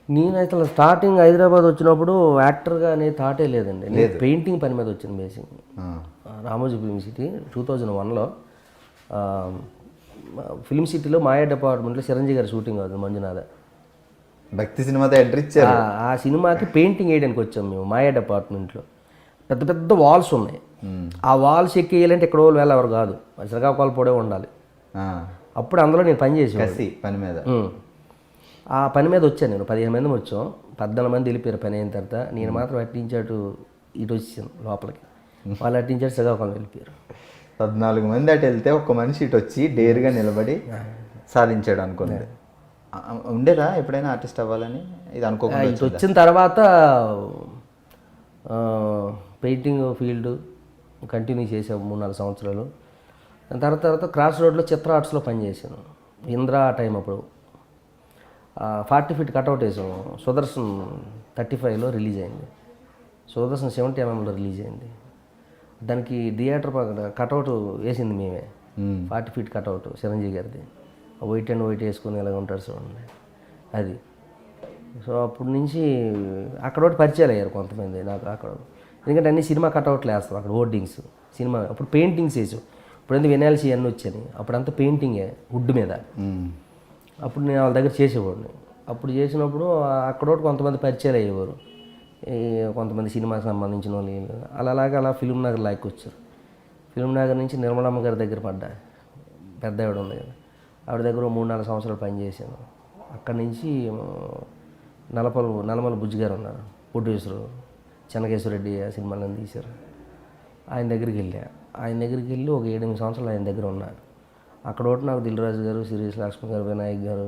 నేనైతే అసలు స్టార్టింగ్ హైదరాబాద్ వచ్చినప్పుడు యాక్టర్గా అనే థాటే లేదండి. నేను పెయింటింగ్ పని మీద వచ్చింది బేసిక్. రామోజీ ఫిల్మ్ సిటీ 2001లో ఫిల్మ్ సిటీలో మాయా డిపార్ట్మెంట్లో చిరంజీవి గారి షూటింగ్ అవుతుంది మంజునాథ. భక్తి సినిమాతో ఎంట్రీ ఇచ్చారు. ఆ సినిమాకి పెయింటింగ్ వేయడానికి వచ్చాం మేము మాయా డిపార్ట్మెంట్లో. పెద్ద పెద్ద వాల్స్ ఉన్నాయి. ఆ వాల్స్ ఎక్కేయాలంటే ఇక్కడ వాళ్ళు ఎవరు కాదు, శ్రీకాకుళం పొడే ఉండాలి. అప్పుడు అందులో నేను పని చేసేవాడిని పని మీద. ఆ పని మీద వచ్చాను నేను. 15 మంది వచ్చాం, 14 మంది వెళ్ళిపోయారు పని అయిన తర్వాత. నేను మాత్రం అట్టించాటు ఇటు వచ్చాను లోపలికి, వాళ్ళు అట్టించాడు శ్రీకాకుళం వెళ్ళిపోయారు. 14 మంది అటు వెళ్తే ఒక్క మనిషి ఇటు వచ్చి డేర్గా నిలబడి సాధించాడు అనుకున్నది. ఉండేదా ఎప్పుడైనా ఆర్టిస్ట్ అవ్వాలని? ఇది అనుకోకుండా ఇటు వచ్చిన తర్వాత పెయింటింగ్ ఫీల్డ్ కంటిన్యూ చేసాము 3-4 సంవత్సరాలు. దాని తర్వాత క్రాస్ రోడ్లో చిత్ర ఆర్ట్స్లో పనిచేసాను. ఇంద్ర టైం అప్పుడు 40 ఫీట్ కట్అవుట్ వేసాము. సుదర్శన్ 35లో రిలీజ్ అయింది, సుదర్శన్ 70mm రిలీజ్ అయింది. దానికి థియేటర్ కట్అవుట్ వేసింది మేమే. 40 ఫీట్ కట్అవుట్ చిరంజీవి గారిది, వైట్ అండ్ వైట్ వేసుకుని ఇలాగ ఉంటారు చూడండి అది. సో అప్పటి నుంచి అక్కడ ఒకటి పరిచయాలు అయ్యారు కొంతమంది నాకు అక్కడ. ఎందుకంటే అన్ని సినిమా కట్అవుట్లు వేస్తాం అక్కడ, హోర్డింగ్స్ సినిమా. అప్పుడు పెయింటింగ్స్ వేసాం. ఇప్పుడు ఎందుకు వినాల్సి అన్నీ వచ్చాయి, అప్పుడంతా పెయింటింగే వుడ్ మీద. అప్పుడు నేను వాళ్ళ దగ్గర చేసేవాడిని. అప్పుడు చేసినప్పుడు అక్కడ ఒకటి కొంతమంది పరిచయాలు అయ్యేవారు, కొంతమంది సినిమాకి సంబంధించిన వాళ్ళు. అలా ఫిల్మ్ నగర్ లాక్కి వచ్చారు. ఫిల్మ్ నగర్ నుంచి నిర్మలమ్మ గారి దగ్గర పడ్డా, పెద్ద ఆవిడ ఉంది కదా, ఆవిడ దగ్గర 3-4 సంవత్సరాలు పనిచేశాను. అక్కడి నుంచి నల్లమల బుజ్జి గారు ఉన్నారు, ప్రొడ్యూసరు, చెన్నకేశ్వరరెడ్డి ఆ సినిమాలను తీశారు. ఆయన దగ్గరికి వెళ్ళి ఒక 7-8 సంవత్సరాలు ఆయన దగ్గర ఉన్నా. అక్కడ ఒకటి నాకు దిల్ రాజు గారు, సిరీస్ లక్ష్మి గారు, వినాయక్ గారు,